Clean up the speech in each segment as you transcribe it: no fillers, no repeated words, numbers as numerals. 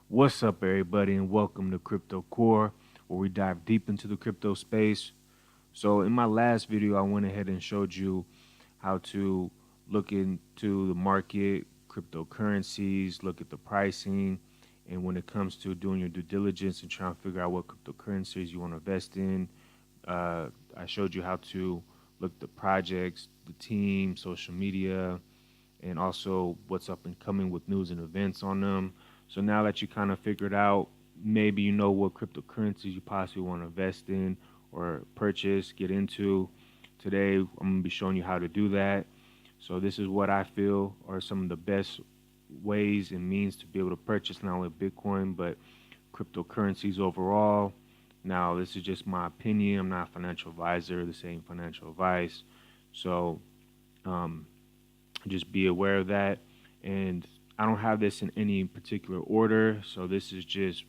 What's up, everybody, and welcome to Crypto Core, where we dive deep into the crypto space. So, in my last video, I went ahead and showed you how to look into the market, cryptocurrencies, look at the pricing, and when it comes to doing your due diligence and trying to figure out what cryptocurrencies you want to invest in, I showed you how to look at the projects, the team, social media, and also what's up and coming with news and events on them. So now that you kind of figured out, maybe you know what cryptocurrencies you possibly want to invest in or purchase, get into. Today, I'm going to be showing you how to do that. So this is what I feel are some of the best ways and means to be able to purchase not only Bitcoin, but cryptocurrencies overall. Now, this is just my opinion. I'm not a financial advisor. This ain't financial advice. So, um, just be aware of that. And I don't have this in any particular order. So this is just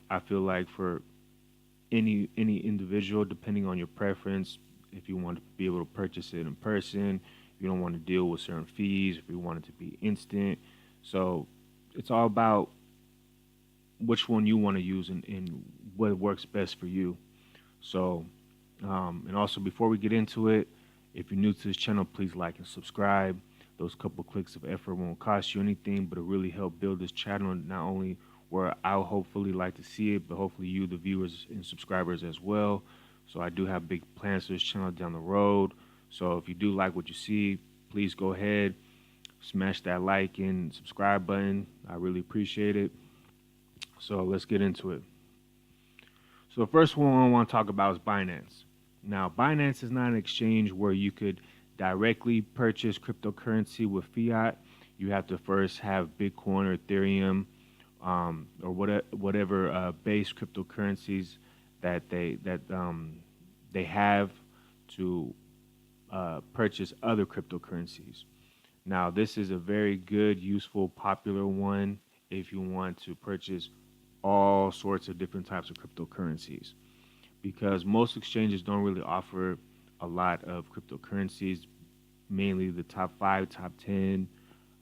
I feel like for any individual, depending on your preference, if you want to be able to purchase it in person, if you don't want to deal with certain fees, if you want it to be instant. So it's all about which one you want to use and what works best for you. So, and also before we get into it, if you're new to this channel, please like and subscribe. Those couple clicks of effort won't cost you anything, but it really help build this channel. Not only where I'll hopefully like to see it, but hopefully you, the viewers and subscribers as well. So I do have big plans for this channel down the road. So if you do like what you see, please go ahead, smash that like and subscribe button. I really appreciate it. So let's get into it. So the first one I want to talk about is Binance. Now, Binance is not an exchange where you could directly purchase cryptocurrency with fiat. You have to first have Bitcoin or Ethereum or whatever base cryptocurrencies that they have to purchase other cryptocurrencies. Now, this is a very good, useful, popular one if you want to purchase all sorts of different types of cryptocurrencies because most exchanges don't really offer a lot of cryptocurrencies, mainly the top five, top 10,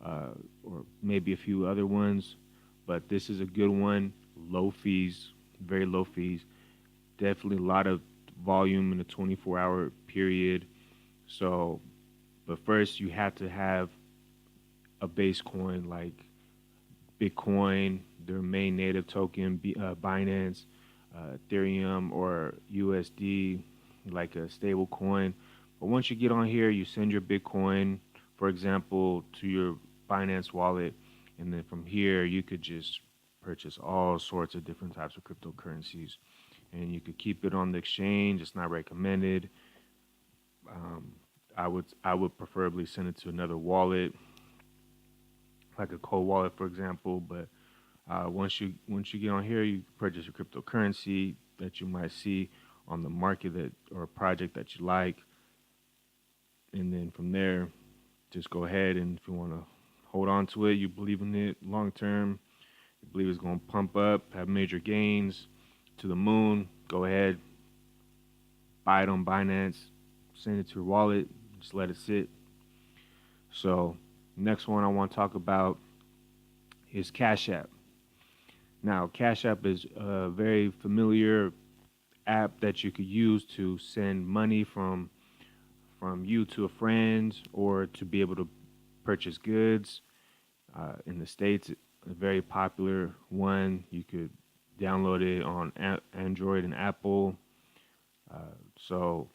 or maybe a few other ones. But this is a good one, low fees, very low fees, definitely a lot of volume in a 24-hour period. So, but first you have to have a base coin like Bitcoin, their main native token, Binance, Ethereum, or USD, like a stable coin. But once you get on here, you send your Bitcoin, for example, to your Binance wallet. And then from here, you could just purchase all sorts of different types of cryptocurrencies. And you could keep it on the exchange. It's not recommended. Um, I would preferably send it to another wallet, like a cold wallet, for example. But once you get on here, you purchase a cryptocurrency that you might see on the market that or a project that you like, and then from there, just go ahead and if you want to hold on to it, you believe in it long term, you believe it's going to pump up, have major gains to the moon. Go ahead, buy it on Binance, send it to your wallet, just let it sit. So next one I want to talk about is Cash App. Now, Cash App is a very familiar app that you could use to send money from you to a friend or to be able to purchase goods. In the States, a very popular one. You could download it on Android and Apple. So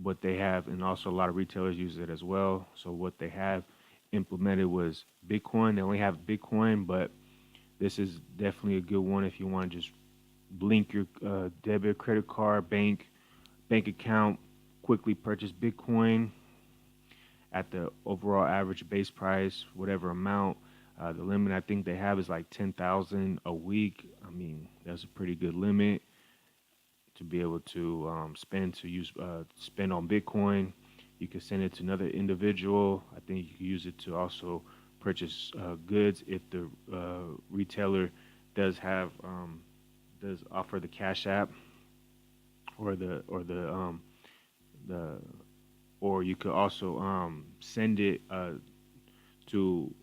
what they have, and also a lot of retailers use it as well. So what they have implemented was Bitcoin. They only have Bitcoin, but this is definitely a good one if you want to just link your debit, credit card, bank account, quickly purchase Bitcoin at the overall average base price, whatever amount. The limit I think they have is like 10,000 a week. I mean, that's a pretty good limit to be able to spend on Bitcoin. You can send it to another individual. I think you can use it to also purchase goods if the retailer does have does offer the Cash App or the or you could also send it to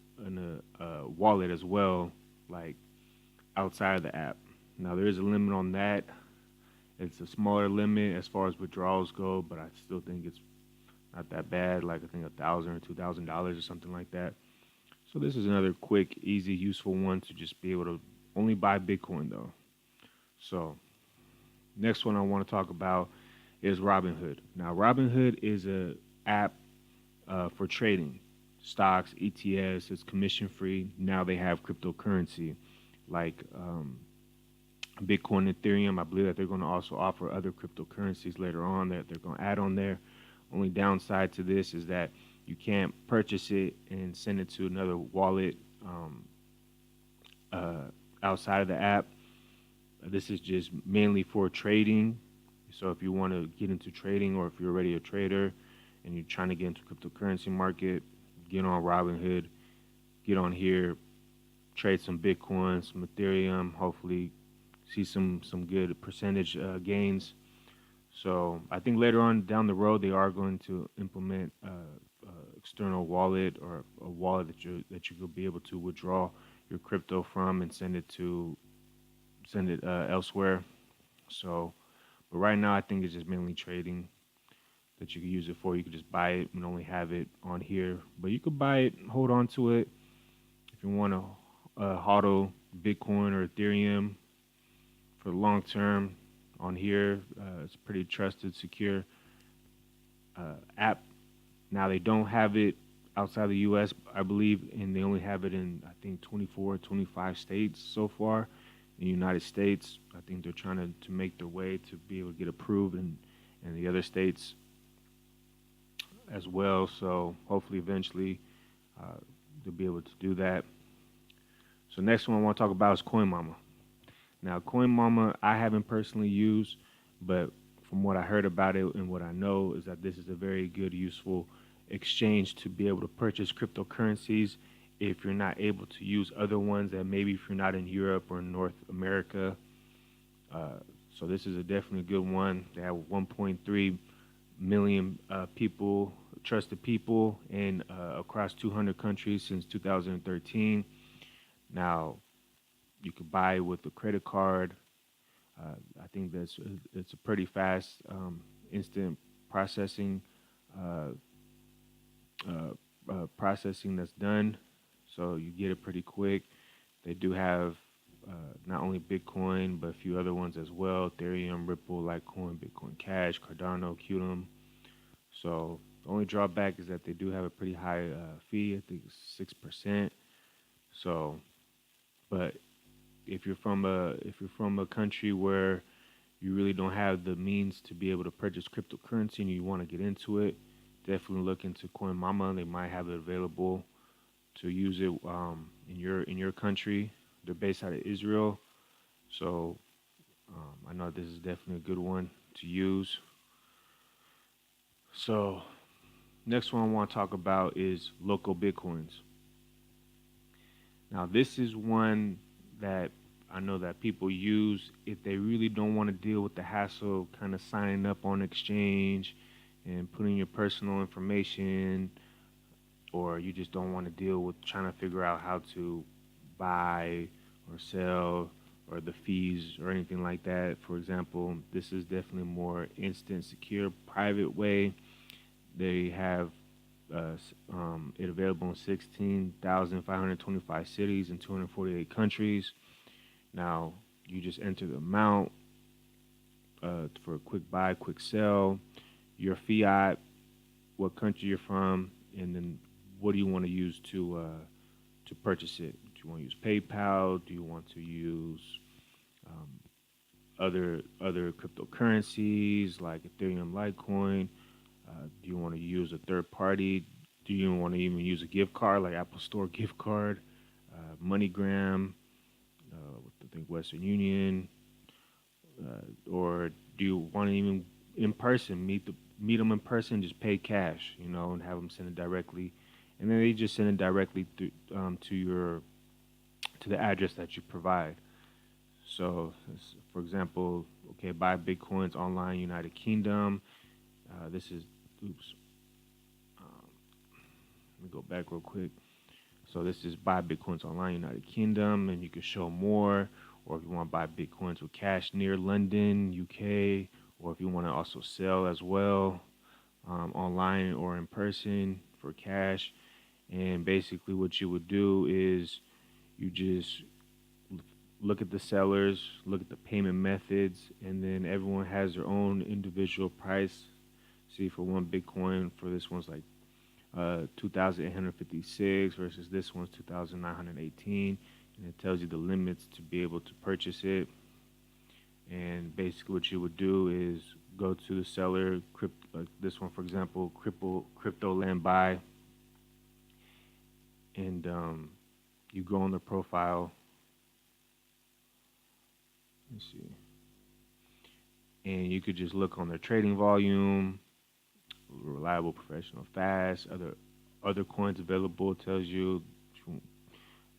a wallet as well, like outside of the app. Now there is a limit on that. It's a smaller limit as far as withdrawals go, but I still think it's not that bad. Like I think $1,000 or $2,000 or something like that. So this is another quick, easy, useful one to just be able to only buy Bitcoin though. So next one I want to talk about is Robinhood. Now Robinhood is a app for trading stocks, ETFs. It's commission free. Now they have cryptocurrency like Bitcoin, Ethereum. I believe that they're going to also offer other cryptocurrencies later on that they're going to add on there. Only downside to this is that you can't purchase it and send it to another wallet uh, outside of the app. This is just mainly for trading. So if you want to get into trading, or if you're already a trader and you're trying to get into cryptocurrency market, get on Robinhood, get on here, trade some Bitcoin, some Ethereum, hopefully see some good percentage gains. So I think later on down the road they are going to implement external wallet, or a wallet that you could be able to withdraw your crypto from and send it elsewhere. So, but right now I think it's just mainly trading that you can use it for. You could just buy it and only have it on here, but you could buy it, hold on to it if you want to hodl Bitcoin or Ethereum for the long term on here. It's pretty trusted, secure app. Now they don't have it outside the U.S., I believe, and they only have it in I think 24, 25 states so far. In the United States, I think they're trying to make their way to be able to get approved in the other states as well. So hopefully, eventually, uh, they'll be able to do that. So next one I want to talk about is CoinMama. Now, CoinMama, I haven't personally used, but from what I heard about it and what I know is that this is a very good, useful exchange to be able to purchase cryptocurrencies if you're not able to use other ones, that maybe if you're not in Europe or North America. Uh, so this is a definitely good one. They have 1.3 million people, trusted people, in across 200 countries since 2013. Now, you could buy with a credit card. I think it's a pretty fast, instant processing, uh, processing that's done. So you get it pretty quick. They do have not only Bitcoin but a few other ones as well: Ethereum, Ripple, Litecoin, Bitcoin Cash, Cardano, Qtum. So the only drawback is that they do have a pretty high fee. I think it's 6%. So, but if you're from a country where you really don't have the means to be able to purchase cryptocurrency and you want to get into it, definitely look into CoinMama. They might have it available to use it in your country. They're based out of Israel, so I know this is definitely a good one to use. So next one I want to talk about is local bitcoins. Now this is one that I know that people use if they really don't want to deal with the hassle of kind of signing up on exchange and putting your personal information, or you just don't want to deal with trying to figure out how to buy or sell, or the fees or anything like that. For example, this is definitely more instant, secure, private way. They have it available in 16,525 cities in 248 countries. Now, you just enter the amount for a quick buy, quick sell, your fiat, what country you're from, and then what do you want to use to purchase it? Do you want to use PayPal? Do you want to use um, other cryptocurrencies like Ethereum, Litecoin? Do you want to use a third party? Do you want to even use a gift card like Apple Store gift card, MoneyGram, I think Western Union, or do you want to even in person meet them in person, just pay cash, and have them send it directly, and then they just send it directly to the address that you provide. So, for example, okay, buy Bitcoins online, United Kingdom. This is, oops, let me go back real quick. So this is buy Bitcoins online, United Kingdom, and you can show more. Or if you want to buy Bitcoins with cash near London, UK, or if you want to also sell as well, online or in person for cash. And basically, what you would do is you just look at the sellers, look at the payment methods, and then everyone has their own individual price. See, for one Bitcoin, for this one's like 2,856 versus this one's 2,918, and it tells you the limits to be able to purchase it. And basically, what you would do is go to the seller, this one, for example, crypto land buy, and you go on the profile. Let's see, and you could just look on their trading volume, reliable, professional, fast, other coins available. It tells you if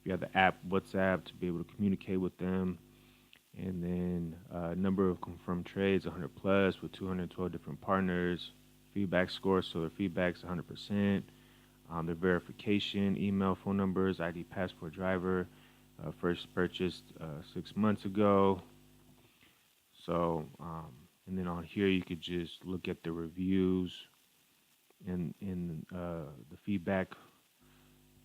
you have the app WhatsApp to be able to communicate with them. And then number of confirmed trades, 100 plus with 212 different partners. Feedback score, so their feedback's 100%. Their verification, email, phone numbers, ID, passport, driver. First purchased 6 months ago. So, and then on here you could just look at the reviews and the feedback,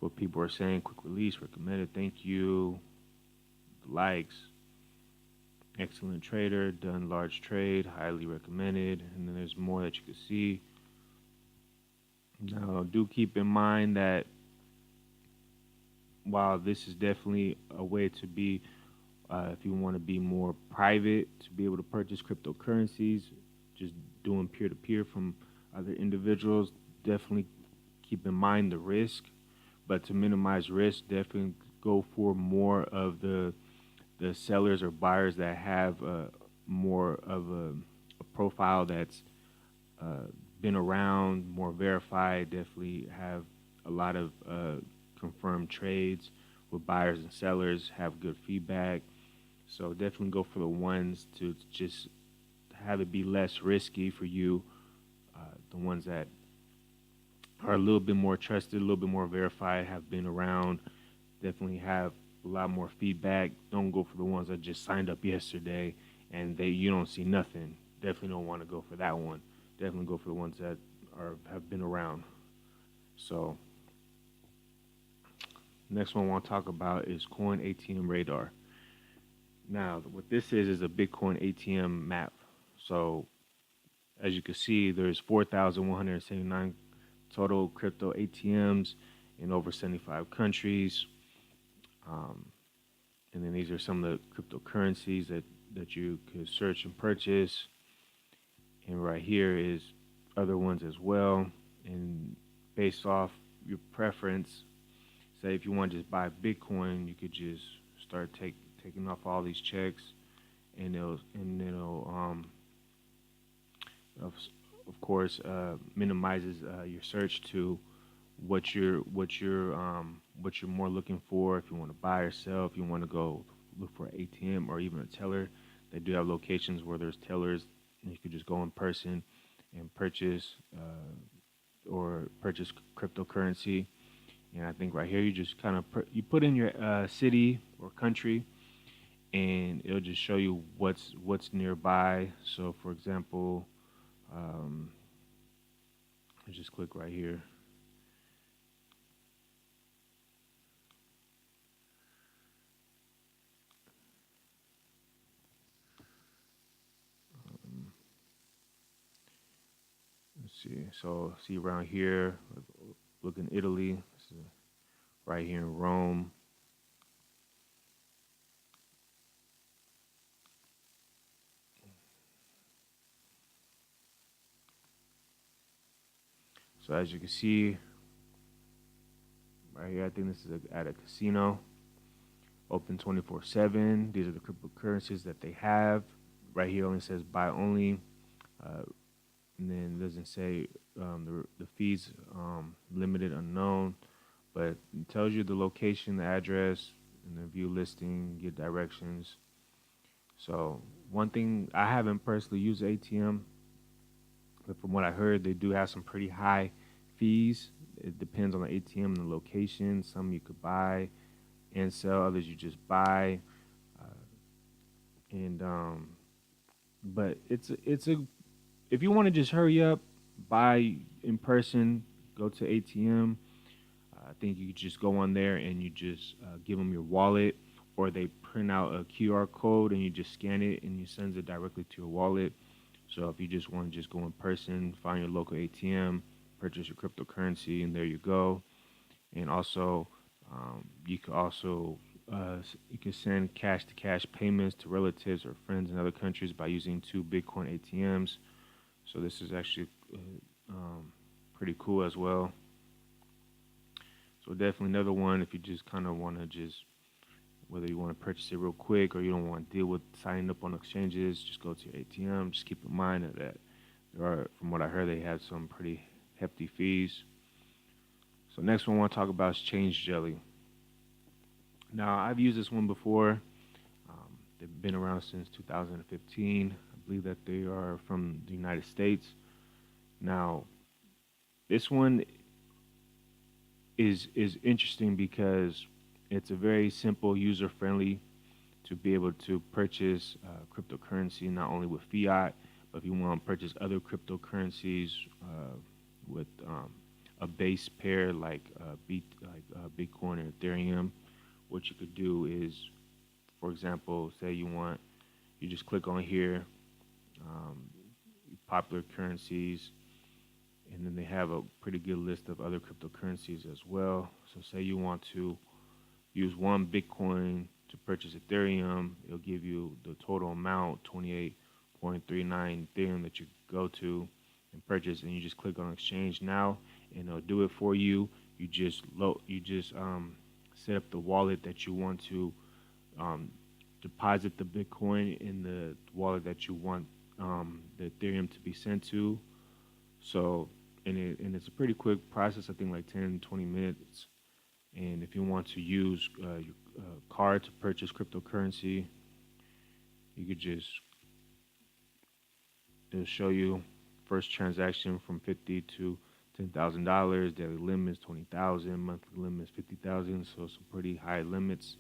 what people are saying. Quick release, recommended, thank you, likes. Excellent trader, done large trade, highly recommended, and then there's more that you can see. Now, do keep in mind that while this is definitely a way to be, if you want to be more private, to be able to purchase cryptocurrencies, just doing peer to peer from other individuals, definitely keep in mind the risk. But to minimize risk, definitely go for more of the sellers or buyers that have more of a profile that's been around, more verified. Definitely have a lot of confirmed trades with buyers and sellers, have good feedback. So definitely go for the ones to just have it be less risky for you. The ones that are a little bit more trusted, a little bit more verified, have been around, definitely have a lot more feedback. Don't go for the ones that just signed up yesterday and you don't see nothing. Definitely don't want to go for that one. Definitely go for the ones that have been around. So next one I want to talk about is Coin ATM Radar. Now, what this is a Bitcoin ATM map. So as you can see, there's 4,179 total crypto ATMs in over 75 countries. And then these are some of the cryptocurrencies that you could search and purchase. And right here is other ones as well. And based off your preference, say if you want to just buy Bitcoin, you could just start taking off all these checks, and it'll of course minimizes your search to what you're more looking for. If you want to buy or sell, if you want to go look for an ATM or even a teller, they do have locations where there's tellers, and you could just go in person and purchase cryptocurrency. And I think right here you just kind of you put in your city or country, and it'll just show you what's nearby. So for example, I just click right here. Let's see. So see around here, look in Italy. This is right here in Rome. So as you can see, right here, I think this is at a casino, open 24/7. These are the cryptocurrencies that they have. Right here only says buy only, and then it doesn't say the fees limited unknown, but it tells you the location, the address, and then view listing, get directions. So one thing, I haven't personally used ATM, but from what I heard, they do have some pretty high fees It depends on the ATM and the location. Some you could buy and sell, others you just buy. And but it's a if you want to just hurry up, buy in person, go to ATM. I think you just go on there and you just give them your wallet, or they print out a QR code and you just scan it and you send it directly to your wallet. So if you just want to just go in person, find your local ATM, purchase your cryptocurrency, and there you go. And also, you could also you can send cash to cash payments to relatives or friends in other countries by using two Bitcoin ATMs. So this is actually pretty cool as well. So definitely another one if you just kind of want to just whether you want to purchase it real quick or you don't want to deal with signing up on exchanges, just go to your ATM. Just keep in mind that there are, from what I heard, they have some pretty hefty fees. So next one I want to talk about is Change Jelly. Now I've used this one before. They've been around since 2015. I believe that they are from the United States. Now this one is interesting because it's a very simple, user friendly to be able to purchase cryptocurrency not only with fiat, but if you want to purchase other cryptocurrencies with a base pair like Bitcoin or Ethereum, what you could do is, for example, say you just click on here, um, popular currencies, and then they have a pretty good list of other cryptocurrencies as well. So say you want to use one Bitcoin to purchase Ethereum, it'll give you the total amount, 28.39 Ethereum that you go to and purchase, and you just click on exchange now, and it'll do it for you. You just set up the wallet that you want to um, deposit the Bitcoin in the wallet that you want the Ethereum to be sent to. So, and it's a pretty quick process. I think like 10, 20 minutes. And if you want to use your card to purchase cryptocurrency, you could just it'll show you first transaction from 50 to $10,000. Daily limits 20,000. Monthly limits 50,000. So some pretty high limits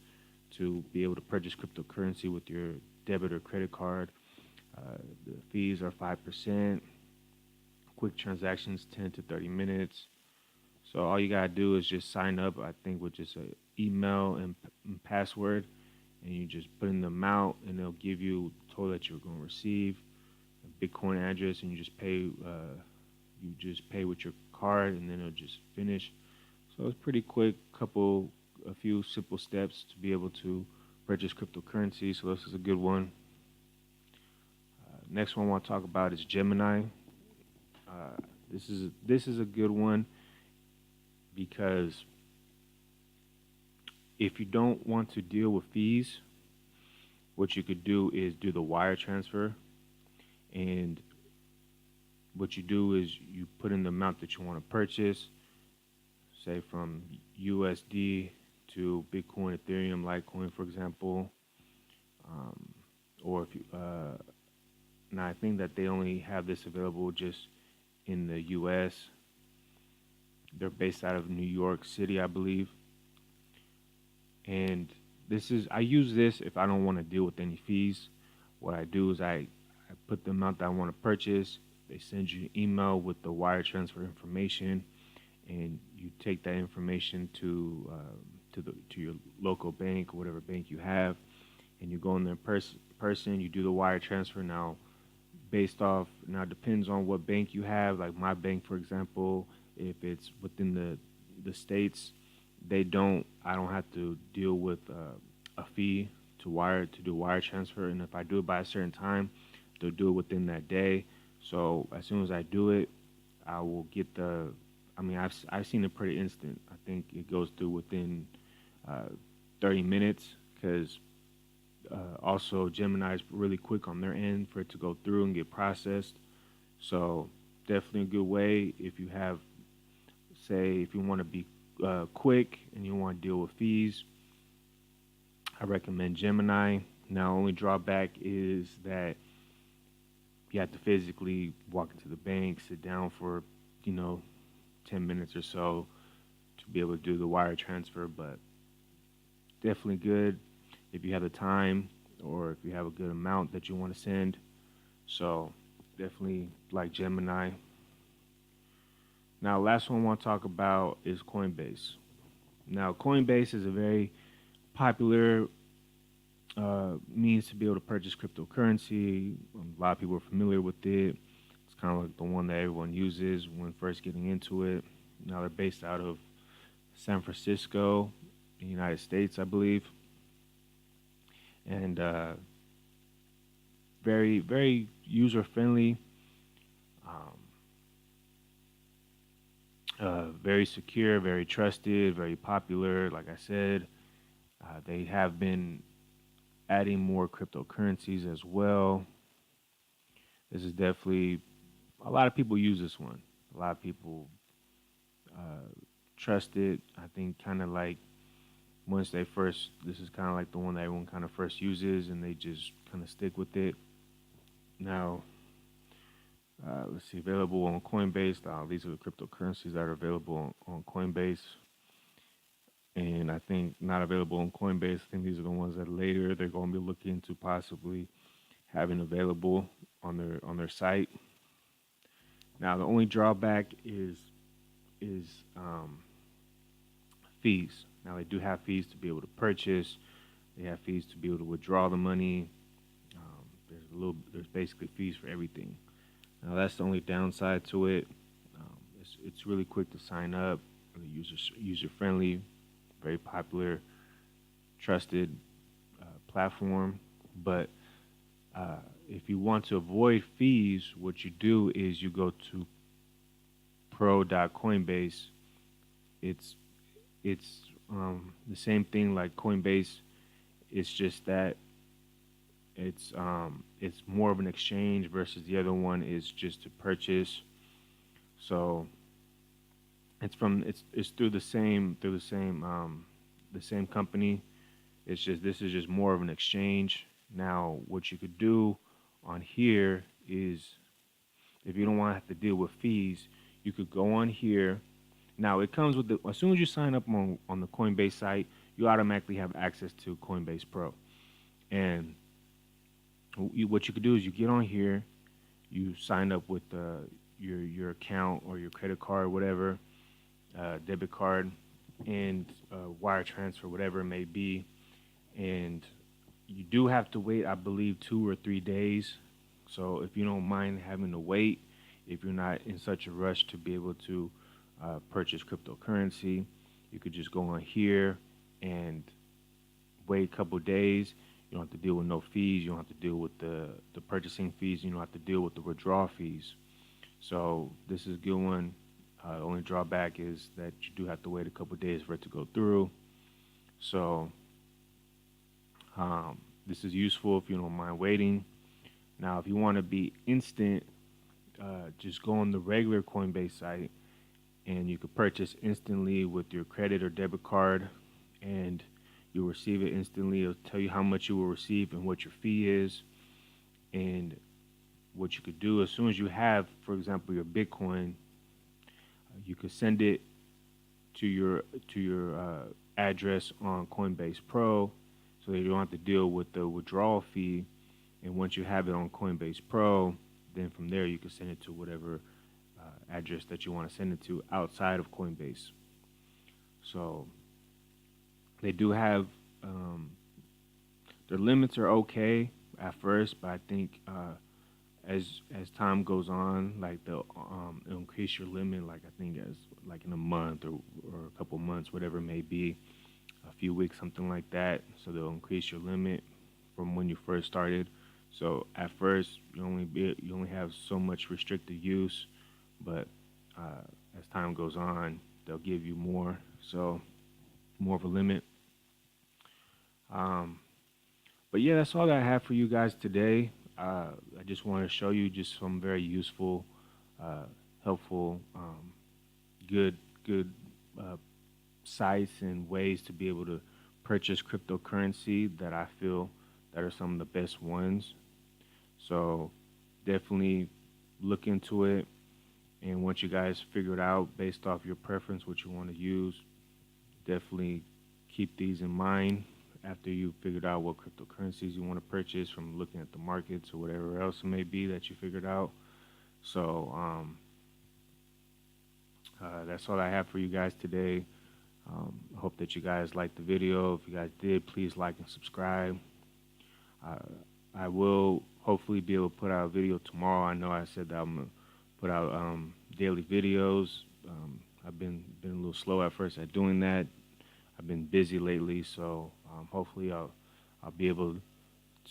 to be able to purchase cryptocurrency with your debit or credit card. The fees are 5%. Quick transactions 10 to 30 minutes. So all you gotta do is just sign up. I think with just an email and password, and you just put in the amount, and they'll give you the total that you're gonna receive, a Bitcoin address, and you just pay. You just pay with your card, and then it'll just finish. So it's pretty quick. A few simple steps to be able to purchase cryptocurrency. So this is a good one. Next one I want to talk about is Gemini. This is a good one because if you don't want to deal with fees, what you could do is do the wire transfer. And what you do is you put in the amount that you want to purchase, say from USD to Bitcoin, Ethereum, Litecoin, for example. Um, or if you, now I think that they only have this available just in the US. They're based out of New York City, I believe. And I use this if I don't want to deal with any fees. What I do is I put the amount that I want to purchase. They send you an email with the wire transfer information, and you take that information to your local bank or whatever bank you have, and you go in there person. You do the wire transfer now. Now it depends on what bank you have. Like my bank, for example, if it's within the states, I don't have to deal with a fee to do wire transfer, and if I do it by a certain time, they'll do it within that day. So as soon as I do it, I will get the. I mean, I've seen it pretty instant. I think it goes through within uh, 30 minutes because also Gemini is really quick on their end for it to go through and get processed. So definitely a good way if you have, say, if you want to be quick and you want to deal with fees. I recommend Gemini. Now, only drawback is that you have to physically walk into the bank, sit down for, you know, 10 minutes or so to be able to do the wire transfer, but definitely good if you have the time or if you have a good amount that you want to send. So definitely like Gemini. Now, last one I want to talk about is Coinbase. Now, Coinbase is a very popular means to be able to purchase cryptocurrency. A lot of people are familiar with it. It's kind of like the one that everyone uses when first getting into it. Now they're based out of San Francisco, the United States, I believe, and very, very user friendly, um, very secure, very trusted, very popular. Like I said, they have been adding more cryptocurrencies as well. This is definitely a lot of people use this one. A lot of people uh, trust it. I think kind of like once they first, this is kind of like the one that everyone kind of first uses, and they just kind of stick with it. Now, let's see, available on Coinbase. These are the cryptocurrencies that are available on Coinbase, and I think not available on Coinbase. I think these are the ones that later they're going to be looking to possibly having available on their site. Now, the only drawback is fees. Now, they do have fees to be able to purchase. They have fees to be able to withdraw the money. There's basically fees for everything. Now, that's the only downside to it. It's really quick to sign up, really user friendly, very popular, trusted platform. But if you want to avoid fees, what you do is you go to pro.coinbase. It's it's the same thing like Coinbase. It's just that it's more of an exchange versus the other one is just to purchase. So it's the same company. It's just this is just more of an exchange. Now, what you could do on here is if you don't want to have to deal with fees, you could go on here. Now, it comes with as soon as you sign up on the Coinbase site, you automatically have access to Coinbase Pro. And what you could do is you get on here, you sign up with your account or your credit card, whatever, debit card, and wire transfer, whatever it may be. And you do have to wait, I believe, 2 or 3 days. So if you don't mind having to wait, if you're not in such a rush to be able to purchase cryptocurrency, you could just go on here and wait a couple days. You don't have to deal with no fees. You don't have to deal with the purchasing fees. You don't have to deal with the withdrawal fees. So this is a good one. The only drawback is that you do have to wait a couple days for it to go through. So this is useful if you don't mind waiting. Now, if you want to be instant, just go on the regular Coinbase site and you can purchase instantly with your credit or debit card, and you'll receive it instantly. It'll tell you how much you will receive and what your fee is, and what you could do as soon as you have, for example, your Bitcoin, you could send it to your address on Coinbase Pro, so that you don't have to deal with the withdrawal fee. And once you have it on Coinbase Pro, then from there you can send it to whatever address that you want to send it to outside of Coinbase. So they do have their limits are okay at first, but I think as time goes on, like they'll increase your limit. Like I think as like in a month or a couple months, whatever it may be, a few weeks, something like that. So they'll increase your limit from when you first started. So at first you only have so much restricted use, but as time goes on, they'll give you more. So more of a limit. Um, but yeah, that's all that I have for you guys today. I just want to show you just some very useful, uh, helpful, good uh, sites and ways to be able to purchase cryptocurrency that I feel that are some of the best ones. So definitely look into it. And once you guys figure it out based off your preference, what you want to use, definitely keep these in mind after you figured out what cryptocurrencies you want to purchase from looking at the markets or whatever else it may be that you figured out. So that's all I have for you guys today. I hope that you guys liked the video. If you guys did, please like and subscribe. Uh, I will hopefully be able to put out a video tomorrow. I know I said that I'm gonna put out daily videos. I've been a little slow at first at doing that. I've been busy lately, so hopefully I'll be able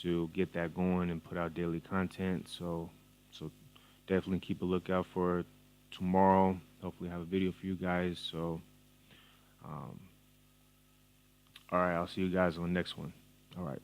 to get that going and put out daily content. So definitely keep a lookout for tomorrow. Hopefully have a video for you guys. So um, all right, I'll see you guys on the next one. All right.